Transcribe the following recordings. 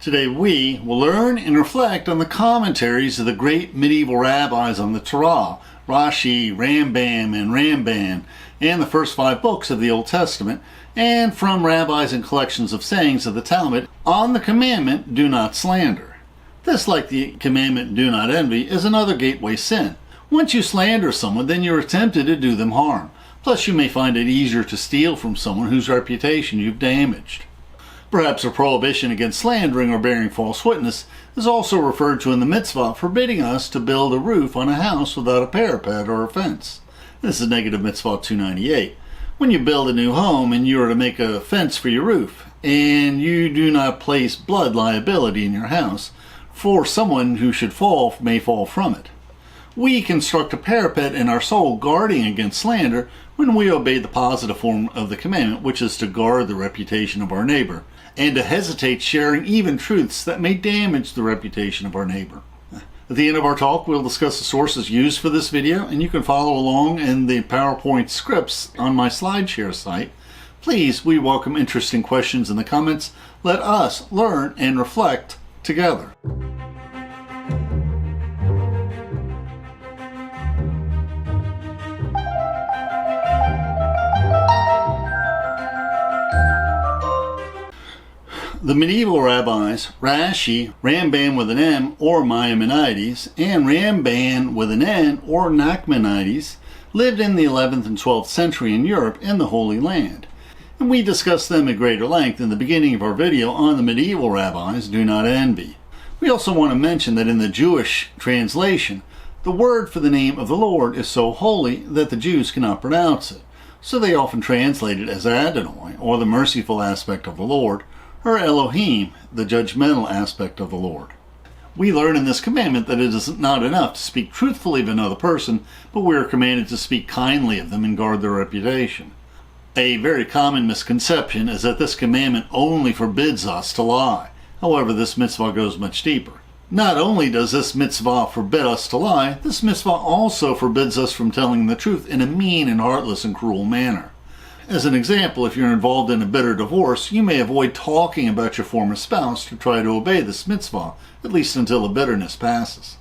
Today we will learn and reflect on the commentaries of the great medieval rabbis on the Torah, Rashi, Rambam, and Ramban, and the first 5 books of the Old Testament, and from rabbis and collections of sayings of the Talmud on the commandment, do not slander. This, like the commandment, do not envy, is another gateway sin. Once you slander someone, then you're tempted to do them harm. Plus, you may find it easier to steal from someone whose reputation you've damaged. Perhaps a prohibition against slandering or bearing false witness is also referred to in the Mitzvah, forbidding us to build a roof on a house without a parapet or a fence. This is negative Mitzvah 298. When you build a new home and you are to make a fence for your roof, and you do not place blood liability in your house, for someone who should fall may fall from it. We construct a parapet in our soul, guarding against slander when we obey the positive form of the commandment, which is to guard the reputation of our neighbor, and to hesitate sharing even truths that may damage the reputation of our neighbor. At the end of our talk, we'll discuss the sources used for this video, and you can follow along in the PowerPoint scripts on my SlideShare site. Please, we welcome interesting questions in the comments. Let us learn and reflect together. The medieval rabbis, Rashi, Rambam with an M or Maimonides, and Ramban with an N or Nachmanides, lived in the 11th and 12th century in Europe in the Holy Land. And we discussed them at greater length in the beginning of our video on the medieval rabbis, do not envy. We also want to mention that in the Jewish translation, the word for the name of the Lord is so holy that the Jews cannot pronounce it. So they often translate it as Adonoy, or the merciful aspect of the Lord, or Elohim, the judgmental aspect of the Lord. We learn in this commandment that it is not enough to speak truthfully of another person, but we are commanded to speak kindly of them and guard their reputation. A very common misconception is that this commandment only forbids us to lie. However, this mitzvah goes much deeper. Not only does this mitzvah forbid us to lie, this mitzvah also forbids us from telling the truth in a mean and heartless and cruel manner. As an example, if you're involved in a bitter divorce, you may avoid talking about your former spouse to try to obey this mitzvah, at least until the bitterness passes.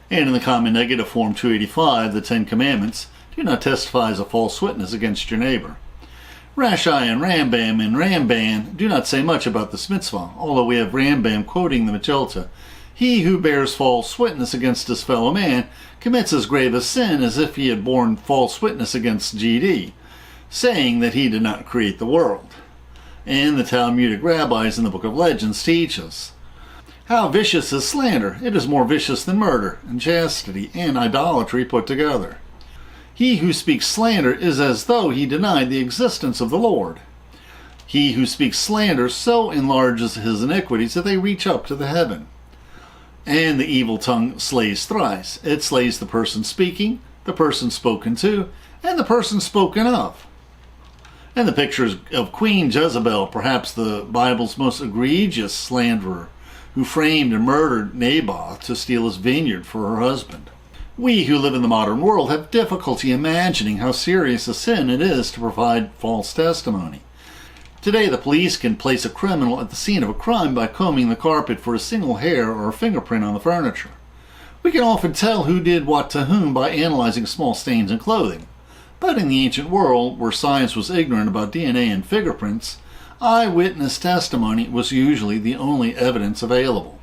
And in the common negative form 285, the 10 Commandments, do not testify as a false witness against your neighbor. Rashi and Rambam and Ramban do not say much about this mitzvah, although we have Rambam quoting the Megillah. He who bears false witness against his fellow man commits as grave a sin as if he had borne false witness against GD, saying that he did not create the world. And the Talmudic rabbis in the Book of Legends teach us. How vicious is slander! It is more vicious than murder, inchastity, and idolatry put together. He who speaks slander is as though he denied the existence of the Lord. He who speaks slander so enlarges his iniquities that they reach up to the heaven. And the evil tongue slays thrice. It slays the person speaking, the person spoken to, and the person spoken of. And the pictures of Queen Jezebel, perhaps the Bible's most egregious slanderer, who framed and murdered Naboth to steal his vineyard for her husband. We who live in the modern world have difficulty imagining how serious a sin it is to provide false testimony. Today, the police can place a criminal at the scene of a crime by combing the carpet for a single hair or a fingerprint on the furniture. We can often tell who did what to whom by analyzing small stains in clothing. But in the ancient world, where science was ignorant about DNA and fingerprints, eyewitness testimony was usually the only evidence available.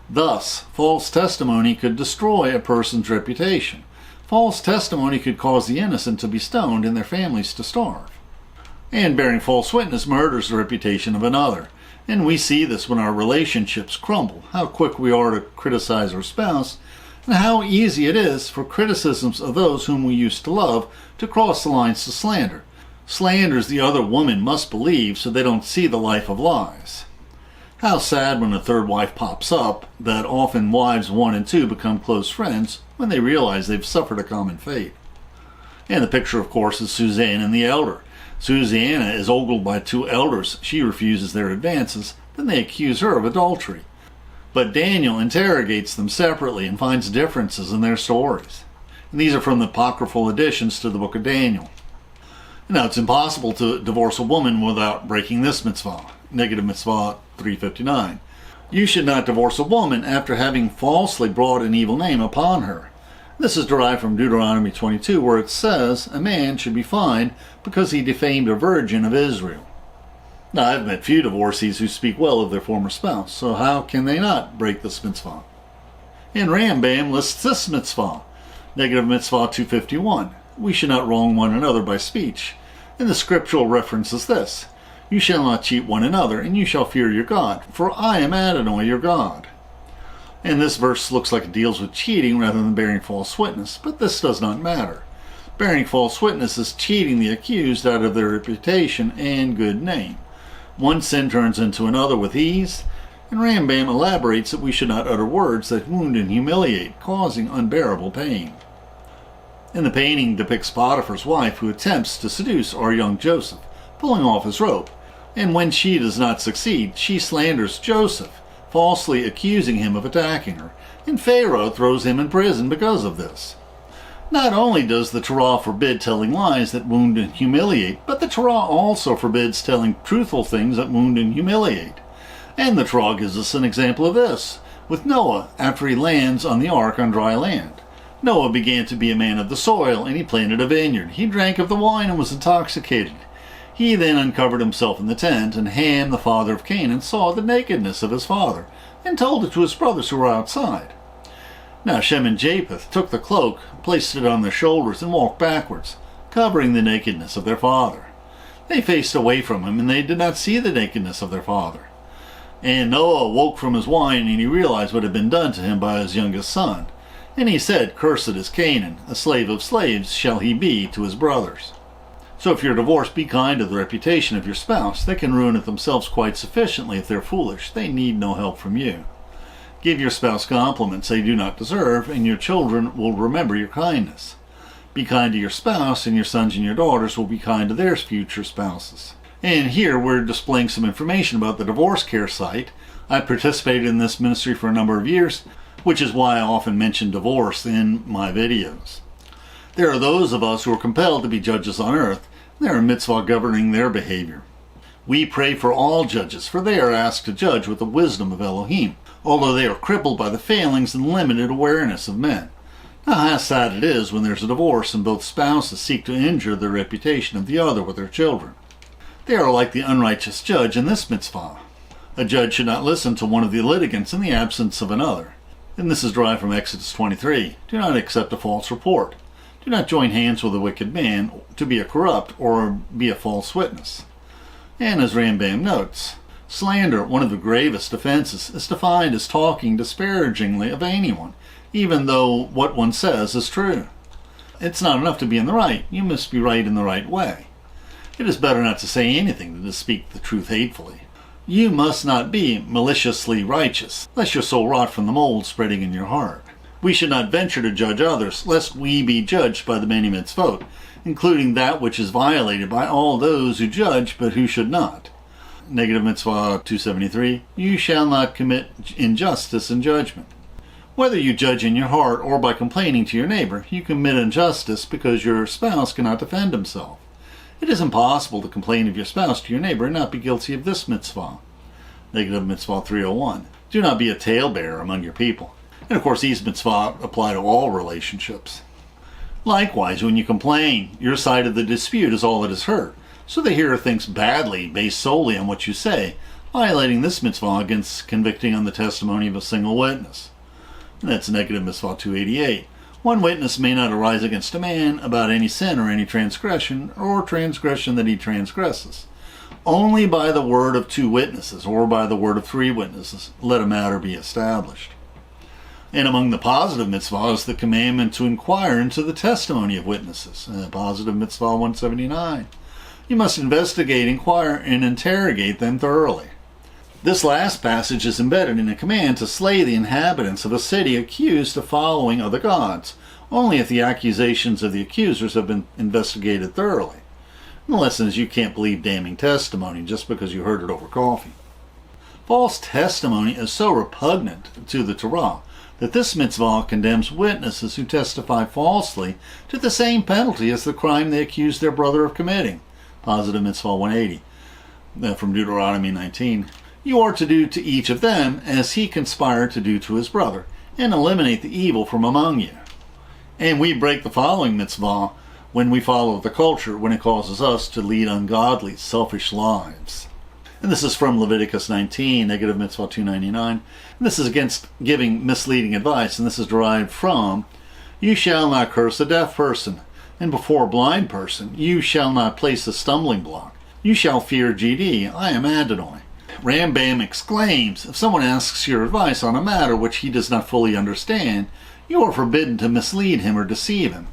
Thus, false testimony could destroy a person's reputation. False testimony could cause the innocent to be stoned and their families to starve. And bearing false witness murders the reputation of another. And we see this when our relationships crumble, how quick we are to criticize our spouse, and how easy it is for criticisms of those whom we used to love to cross the lines to slander. Slanders the other woman must believe so they don't see the life of lies. How sad when a third wife pops up, that often wives 1 and 2 become close friends when they realize they've suffered a common fate. And the picture, of course, is Suzanne and the elder. Susanna is ogled by 2 elders. She refuses their advances. Then they accuse her of adultery. But Daniel interrogates them separately and finds differences in their stories. And these are from the apocryphal additions to the book of Daniel. Now, it's impossible to divorce a woman without breaking this mitzvah, negative mitzvah 359. You should not divorce a woman after having falsely brought an evil name upon her. This is derived from Deuteronomy 22, where it says a man should be fined because he defamed a virgin of Israel. Now, I've met few divorcees who speak well of their former spouse, so how can they not break this mitzvah? And Rambam lists this mitzvah, negative mitzvah 251. We should not wrong one another by speech. And the scriptural reference is this: you shall not cheat one another, and you shall fear your God, for I am Adonoy your God. And this verse looks like it deals with cheating rather than bearing false witness, but this does not matter. Bearing false witness is cheating the accused out of their reputation and good name. One sin turns into another with ease, and Rambam elaborates that we should not utter words that wound and humiliate, causing unbearable pain. And the painting depicts Potiphar's wife who attempts to seduce our young Joseph, pulling off his robe, and when she does not succeed, she slanders Joseph, falsely accusing him of attacking her, and Pharaoh throws him in prison because of this. Not only does the Torah forbid telling lies that wound and humiliate, but the Torah also forbids telling truthful things that wound and humiliate. And the Torah gives us an example of this, with Noah after he lands on the ark on dry land. Noah began to be a man of the soil, and he planted a vineyard. He drank of the wine and was intoxicated. He then uncovered himself in the tent, and Ham, the father of Canaan, saw the nakedness of his father, and told it to his brothers who were outside. Now Shem and Japheth took the cloak, placed it on their shoulders, and walked backwards, covering the nakedness of their father. They faced away from him, and they did not see the nakedness of their father. And Noah awoke from his wine, and he realized what had been done to him by his youngest son. And he said, "Cursed is Canaan, a slave of slaves shall he be to his brothers." So if you're divorced, be kind to the reputation of your spouse. They can ruin it themselves quite sufficiently if they're foolish. They need no help from you. Give your spouse compliments they do not deserve, and your children will remember your kindness. Be kind to your spouse, and your sons and your daughters will be kind to their future spouses. And here we're displaying some information about the divorce care site. I participated in this ministry for a number of years, which is why I often mention divorce in my videos. There are those of us who are compelled to be judges on earth. There are mitzvah governing their behavior. We pray for all judges, for they are asked to judge with the wisdom of Elohim, although they are crippled by the failings and limited awareness of men. Now how sad it is when there's a divorce and both spouses seek to injure the reputation of the other with their children. They are like the unrighteous judge in this mitzvah. A judge should not listen to one of the litigants in the absence of another. And this is derived from Exodus 23. Do not accept a false report. Do not join hands with a wicked man to be a corrupt or be a false witness. And as Rambam notes, slander, one of the gravest offenses, is defined as talking disparagingly of anyone, even though what one says is true. It's not enough to be in the right. You must be right in the right way. It is better not to say anything than to speak the truth hatefully. You must not be maliciously righteous, lest your soul rot from the mold spreading in your heart. We should not venture to judge others, lest we be judged by the many mitzvot, including that which is violated by all those who judge but who should not. Negative mitzvah 273, you shall not commit injustice in judgment. Whether you judge in your heart or by complaining to your neighbor, you commit injustice because your spouse cannot defend himself. It is impossible to complain of your spouse to your neighbor and not be guilty of this mitzvah. Negative mitzvah 301, do not be a talebearer among your people. And of course these mitzvah apply to all relationships. Likewise, when you complain, your side of the dispute is all that is heard. So the hearer thinks badly based solely on what you say, violating this mitzvah against convicting on the testimony of a single witness. And that's negative mitzvah 288. One witness may not arise against a man about any sin or any transgression, or transgression that he transgresses. Only by the word of two witnesses, or by the word of three witnesses, let a matter be established. And among the positive mitzvahs is the commandment to inquire into the testimony of witnesses. Positive mitzvah 179. You must investigate, inquire, and interrogate them thoroughly. This last passage is embedded in a command to slay the inhabitants of a city accused of following other gods, only if the accusations of the accusers have been investigated thoroughly. And the lesson is you can't believe damning testimony just because you heard it over coffee. False testimony is so repugnant to the Torah that this mitzvah condemns witnesses who testify falsely to the same penalty as the crime they accuse their brother of committing. Positive mitzvah 180 from Deuteronomy 19. You are to do to each of them as he conspired to do to his brother, and eliminate the evil from among you. And we break the following mitzvah when we follow the culture, when it causes us to lead ungodly, selfish lives. And this is from Leviticus 19, negative mitzvah 299. And this is against giving misleading advice, and this is derived from, you shall not curse a deaf person, and before a blind person you shall not place a stumbling block. You shall fear GD, I am Adonoy. Rambam exclaims, if someone asks your advice on a matter which he does not fully understand, you are forbidden to mislead him or deceive him.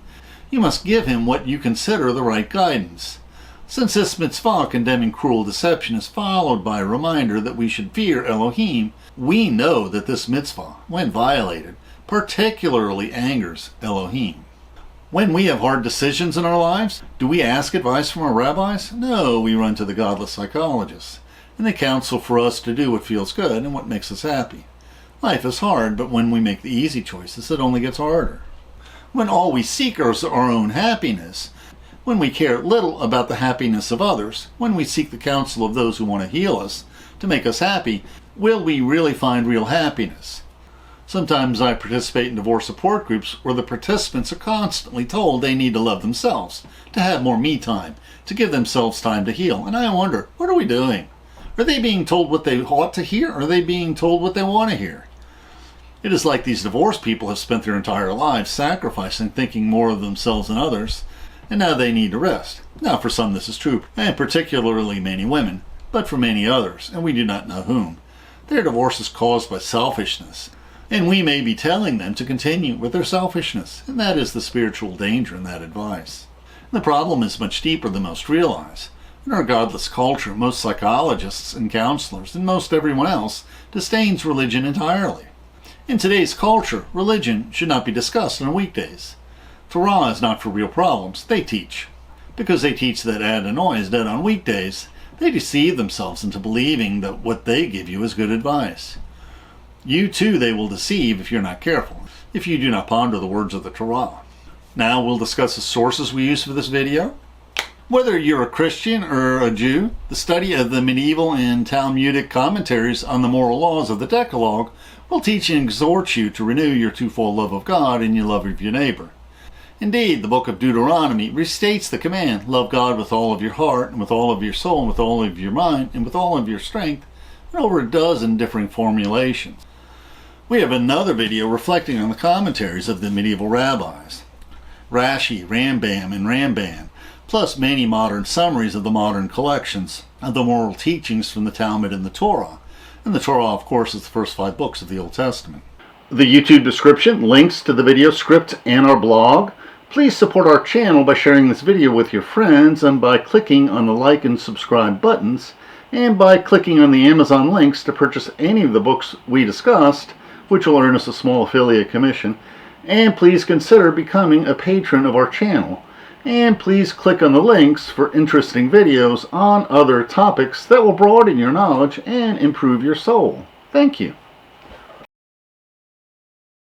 You must give him what you consider the right guidance. Since this mitzvah condemning cruel deception is followed by a reminder that we should fear Elohim, we know that this mitzvah, when violated, particularly angers Elohim. When we have hard decisions in our lives, do we ask advice from our rabbis? No, we run to the godless psychologists, and they counsel for us to do what feels good and what makes us happy. Life is hard, but when we make the easy choices, it only gets harder. When all we seek is our own happiness, when we care little about the happiness of others, when we seek the counsel of those who want to heal us, to make us happy, will we really find real happiness? Sometimes I participate in divorce support groups where the participants are constantly told they need to love themselves, to have more me time, to give themselves time to heal. And I wonder, what are we doing? Are they being told what they ought to hear, or are they being told what they want to hear? It is like these divorced people have spent their entire lives sacrificing, thinking more of themselves than others, and now they need to rest. Now for some this is true, and particularly many women, but for many others, and we do not know whom, their divorce is caused by selfishness, and we may be telling them to continue with their selfishness, and that is the spiritual danger in that advice. And the problem is much deeper than most realize. In our godless culture, most psychologists and counselors, and most everyone else, disdains religion entirely. In today's culture, religion should not be discussed on weekdays. Torah is not for real problems, they teach. Because they teach that Adonoy is dead on weekdays, they deceive themselves into believing that what they give you is good advice. You too they will deceive if you're not careful, if you do not ponder the words of the Torah. Now we'll discuss the sources we use for this video. Whether you're a Christian or a Jew, the study of the medieval and Talmudic commentaries on the moral laws of the Decalogue will teach and exhort you to renew your twofold love of God and your love of your neighbor. Indeed, the book of Deuteronomy restates the command, love God with all of your heart, and with all of your soul, and with all of your mind, and with all of your strength, in over a dozen differing formulations. We have another video reflecting on the commentaries of the medieval rabbis, Rashi, Rambam, and Ramban, plus many modern summaries of the modern collections of the moral teachings from the Talmud and the Torah. And the Torah, of course, is the first 5 books of the Old Testament. The YouTube description links to the video script and our blog. Please support our channel by sharing this video with your friends and by clicking on the like and subscribe buttons, and by clicking on the Amazon links to purchase any of the books we discussed, which will earn us a small affiliate commission. And please consider becoming a patron of our channel. And please click on the links for interesting videos on other topics that will broaden your knowledge and improve your soul. Thank you.